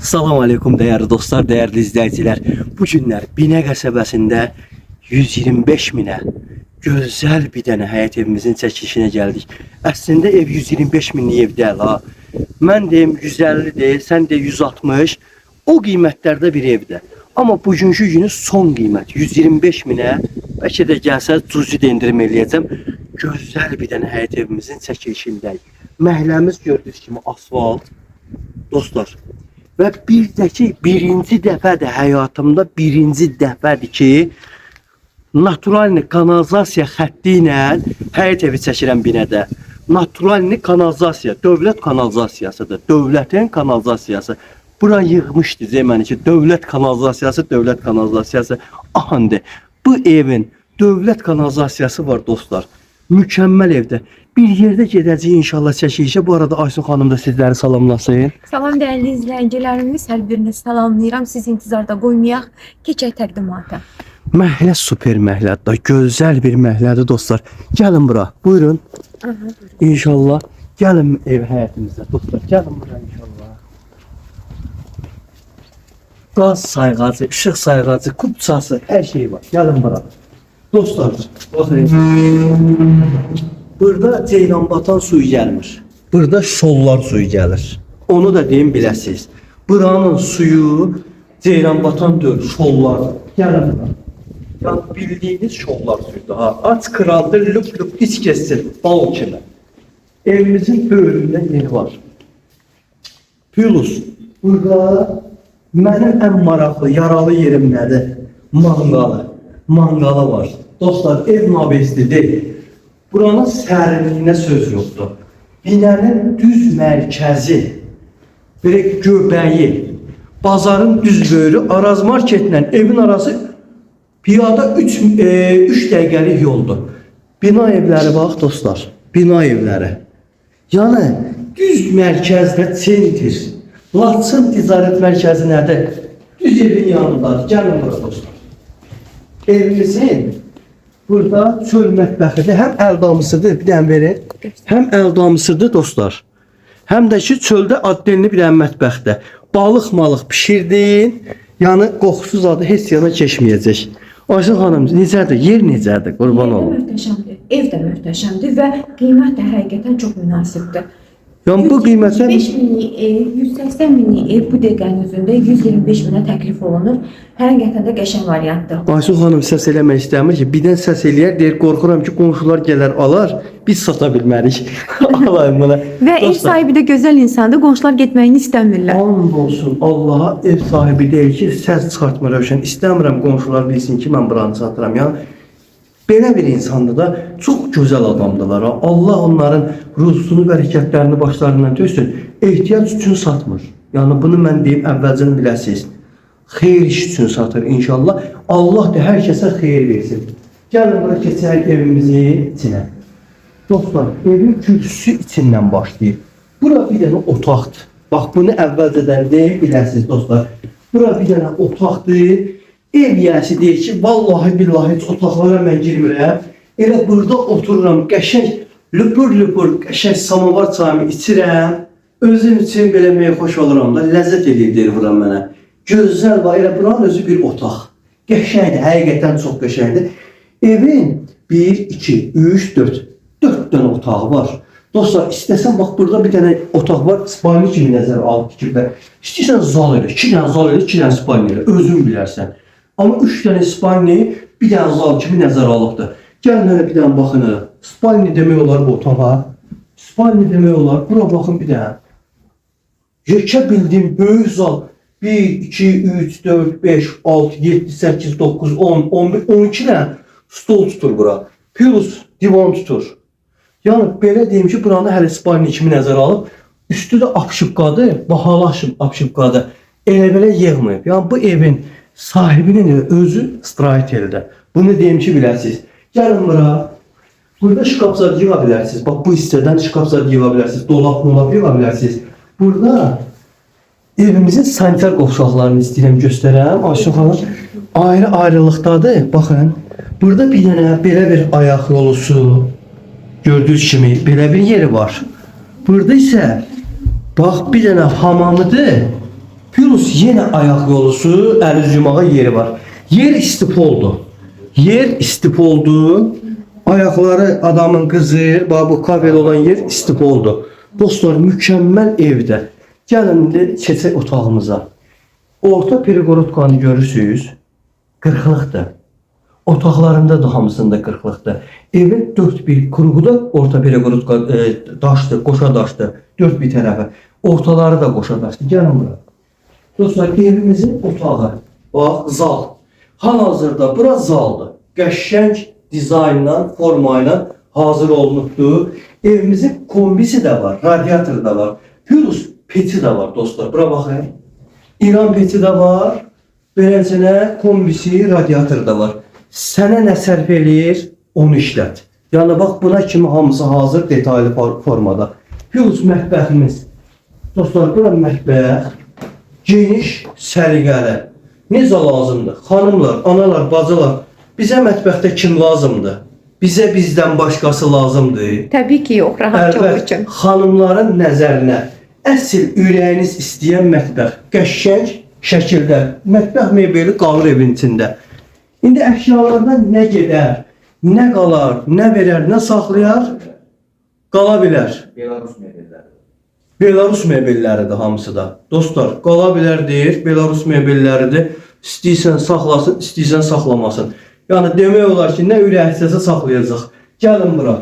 Salam aleykum değerli dostlar, değerli izleyiciler. Bu günler Binə qəsəbəsində 125 minə gözəl bir dənə həyət evimizin çəkilişinə gəldik. Əslində ev 125 minlik ev deyil ha. Mən deyim 150 deyil, sən de 160. O qiymətlərdə bir evdə. Amma bugünkü günü son qiymət 125 minə. Bəlkə də gəlsə cüzi də endirim eləyəcəm. Gözəl bir dənə həyət evimizin çəkilişindəyik. Məhəlləmiz gördüyünüz kimi asfalt. Dostlar, və bir də ki, birinci dəfədir həyatımda, birinci dəfədir ki, naturalni kanalizasiya xətti ilə həyət evi çəkirəm binədə. Naturalni kanalizasiya, dövlət kanalizasiyasıdır, dövlətin kanalizasiyası. Bura yığmışdı zeməni ki, dövlət kanalizasiyası, dövlət kanalizasiyası. Ahandı, bu evin dövlət kanalizasiyası var dostlar. Mükemmel evde. Bir yerde gedəcəyik inşallah çəkilişə. Bu arada Aysun xanım da sizləri salamlasın. Salam dəyərli izləyicilərimiz, hər birini salamlayıram. Siz intizarda qoymayaq. Keçək təqdimata. Məhlə super məhlədir. Gözəl bir məhlədir dostlar. Gəlin bura. Buyurun. İnşallah. Gəlin ev həyətimizdə dostlar. Gəlin bura inşallah. Qaz sayğacı, işıq sayğacı, kupçası, hər şey var. Gəlin bura. Dostlar, baxın. Burada Ceylanbatan suyu gəlmir. Burada şollar suyu gəlir. Onu da deyim biləsiniz. Buranın suyu Ceylanbatan deyil, şollar. Gəlin bura. Yani bildiğiniz şollar suyudur ha. Aç kraldır, lüp lüp iç kessin, bal kimi. Evimizin bölümünde yeri var. Plus, burada mənim ən maraqlı, yaralı yerim nədir? Mangalı. Mangalı var. Dostlar, ev nabesli değil. Buranın sərinliyinə söz yoxdur. Binənin düz mərkəzi, belə göbəyi, bazarın düz böyrü, Araz marketlə evin arası piyada 3 dəqiqəlik yoldur. Bina evləri bax dostlar, bina evləri. Yəni düz mərkəzdə sentir. Laçın ticarət mərkəzi nədir? Düz evin yanındadır. Gəlin bura dostlar. Evimizin burada çöl mətbəxidir. Həm əldamısıdır, bir dənə verin. Həm əldamısıdır dostlar. Həm də ki çöldə addenli bir dənə mətbəxdə. Balıq malıq pişirdin. Yəni qoxusuz adı heç yana keçməyəcək. Ayşın xanım, necədir? Yer necədir? Qurban olum. Möhtəşəmdir. Ev də möhtəşəmdir və qiymət də həqiqətən çox münasibdir. Yəni bu qiymətə 125 minlik ev, 180 minlik ev bu dəqiqənin özündə 125 minə təklif olunur. Həqiqətən də qəşəng variantdır. Ayşın xanım səs eləmək istəmir ki, birdən səs eləyər, deyir qorxuram ki, qonşular gələr alar, biz sata bilmərik. Alayım buna. Və ev sahibi də gözəl insandır, qonşular getməyini istəmirlər. And olsun Allaha, ev sahibi deyil ki, səs çıxartma Rövşən. İstəmirəm qonşular bilsin ki, mən buranı satıram. Yəni belə bir insandır da, çox gözəl adamdılar. Allah onların ruhsunu, bərəkətlərini başlarından töksün. Ehtiyac üçün satmır. Yəni bunu mən deyim, əvvəlcən biləsiniz. Xeyir iş üçün satır inşallah. Allah da hər kəsə xeyir versin. Gəlin bura keçək evimizin içinə. Dostlar, evin kürsüsü içindən başlayır. Bura bir dənə otaqdır. Bax, bunu əvvəlcədən deyim, biləsiniz dostlar. Bura bir dənə otaqdır. Ev yiyəsi deyir ki, vallahi billahi heç otaqlara mən girmirəm. Elə burada otururam, qəşəng, lüpür, qəşəng samovar çayımı içirəm. Özüm üçün belə xoş oluram da, ləzzət edir bura mənə. Gözəl var, elə buranın özü bir otaq. Qəşəngdir, həqiqətən çox qəşəngdir. Evin 1, 2, 3, 4, 4 dənə otağı var. Dostlar, istəsən bax, burada bir dənə otaq var, spalni kimi nəzər alıb fikirdə. İstəyirsən zal elə, 2 dənə zal elə, 2 dənə spalni elə, özün bilərsən. Amma 3 dənə spalni bir dənə zal kimi nəzər alıbdır. Gəlin elə bir dənə baxın elə. Spalni demək olar bu otağa. Spalni demək olar. Bura baxın bir dənə. Yekə bildiyim böyük zal. 1, 2, 3, 4, 5, 6, 7, 8, 9, 10, 11, 12 dənə stol tutur bura. Plus divan tutur. Yəni belə deyim ki, buranı hələ spalni kimi nəzər alıb. Üstü də apşıbqadır, bahalı apşıbqadır. Elə belə yığmayıb. Yəni bu evin sahibinin özü istirahət eldə. Bunu deyim ki, biləsiniz. Gəlin bura. Burada şkafzad yığa bilərsiniz. Bax, bu hissədən şkafzad yığa bilərsiniz. Dolab yığa bilərsiniz. Burada evimizin sanitar qovşaqlarını istəyirəm göstərəm. Ayşın xanım ayrı-ayrılıqdadır. Baxın. Burada bir dənə belə bir ayaq yolusu. Gördüyünüz kimi belə bir yeri var. Burada isə bax bir dənə hamamıdır. Plus yenə ayaq yolusu, əl üz yumağa yeri var. Yer istif oldu. Yer istif oldu. Ayaqları adamın qızır. Bax bu kabel olan yer istif oldu. Dostlar, mükəmməl evdə. Gəlin indi keçək otağımıza. Orta perigorotkanı görürsünüz. Qırxılıqdır. Otaqlarında da hamısında qırxılıqdır. Evin dörd bir qurğuda orta perigorotka daşdır, qoşa daşdır. Dörd bir tərəfə. Ortaları da qoşa daşdır. Gəlin bura. Dostlar, evimizin otağı. Bax, zal. Hal-hazırda bura zaldır. Qəşəng dizaynla, formayla hazır olunubdur. Evimizin kombisi de var, radyatörü de var. Plus peti de var dostlar. Bura baxın. İran peti de var. Beləcənə kombisi, radyatörü de var. Sənə nə sərf eləyir, onu işlət. Yəni bax, buna kimi hamısı hazır, detaylı formada. Plus mətbəximiz. Dostlar, bura mətbəx. Geniş, səliqəli. Necə lazımdır? Xanımlar, analar, bacılar, bizə mətbəxdə kim lazımdır? Bizə bizdən başqası lazımdır. Təbii ki, yox, rahatçılıq Əlbət, üçün. xanımların nəzərinə əsl ürəyiniz istəyən mətbəx, qəşəng şəkildə mətbəx mebeli qalır evin içində. İndi əşyalardan nə gedər, nə qalar, nə verər, nə saxlayar, qala bilər. Belarus mebelləri. Belarus mebelləridir hamısı da. Dostlar, qala bilər deyir, Belarus mebelləridir. İstəyirsən saxlasın, istəyirsən saxlamasın. Yəni demək olar ki, nə ürəksə saxlayacaq. Gəlin bura.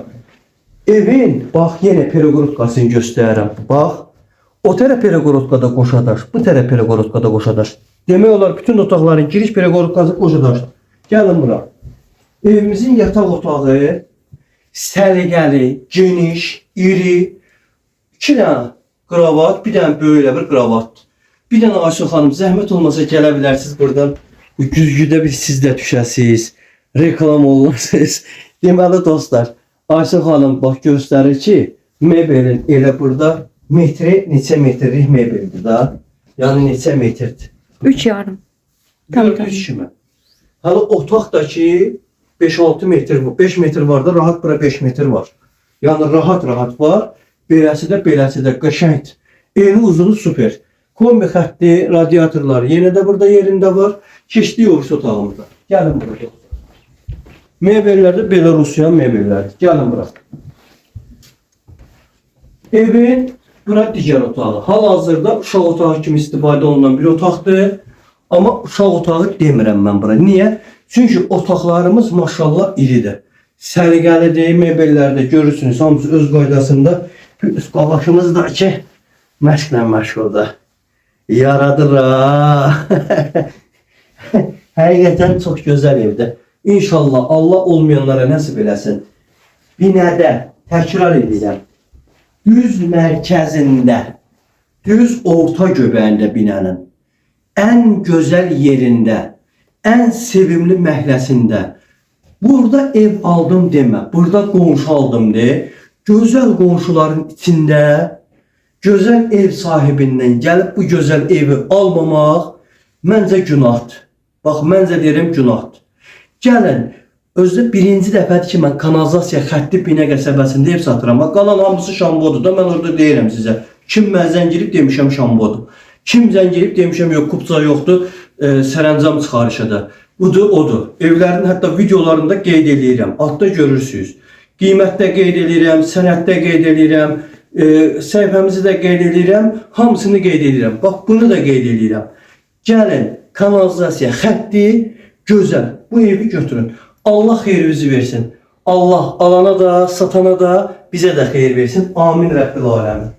Evin, bax, yenə perigorotkasını göstərirəm. Bax, o tərəf perigorotkada qoşadaş, bu tərəf perigorotkada qoşadaş. Demək olar, bütün otaqların giriş perigorotkası qoşadaş. Gəlin bura. Evimizin yataq otağı səliqəli, geniş, iri, 2 dənə kravat, bir dənə böylə bir kravat. Bir dənə Ayşə xanım, zəhmət olmasa gələ bilərsiniz buradan. Bu güzgüdə bir siz də düşəsiniz, reklam olursunuz. Deməli dostlar, Ayşə xanım bax göstərir ki, mebelin elə burada metri neçə metrlik mebeldir da. Yəni neçə metrdir. 3,5. Gördünüz kimi. Hələ otaq da ki 5-6 metr var. 5 metr var da rahat bura 5 metr var. Yəni rahat var. Beləsi də qəşəngdir. Eni uzunu super. Kombi xətti, radiatorlar yenə də burada yerində var. Keçdik ofis otağımızda. Gəlin bura. Mebellər də Belarusiyan mebellərdir. Gəlin bura. Evin bura digər otağı. Hal-hazırda uşaq otağı kimi istifadə olunan bir otaqdır. Amma uşaq otağı demirəm mən bura. Niyə? Çünki otaqlarımız maşallah iridir. Səliqəlidir, mebellərdə görürsünüz hamısı öz qaydasında. Üst qavaşımız da ki məşqlə məşğuldur. Yaradır ha. Həqiqətən çox gözəl evdir. İnşallah Allah olmayanlara nəsib eləsin. Binədə, təkrar edirəm, düz mərkəzində, düz orta göbəyində binənin, ən gözəl yerində, ən sevimli məhləsində, burada ev aldım demə, burada qonşu aldım de, gözəl qonşuların içində, gözəl ev sahibindən gəlib bu gözəl evi almamaq məncə günahdır. Bax, məncə deyirəm günahdır. Gəlin, özdə birinci dəfədir ki, mən kanalizasiya xətti Binə qəsəbəsində ev satıram. Qalan hamısı Şambodur da, mən orada deyirəm sizə. Kim mən zəng girib demişəm Şambodur. Kim zəng girib demişəm yox, kupça yoxdur, sərəncam çıxarışıdır. Budur, odur. Evlərin hətta videolarında qeyd edirəm. Altda görürsünüz. Qiymətdə qeyd edirəm, sənətdə qeyd edirəm, səhifəmizi də qeyd edirəm, hamısını qeyd edirəm. Bax, bunu da qeyd edirəm. Gəlin, kanalizasiya xətti gözəl. Bu evi götürün. Allah xeyrinizi versin. Allah alana da, satana da, bizə də xeyir versin. Amin Rəbbil aləmin.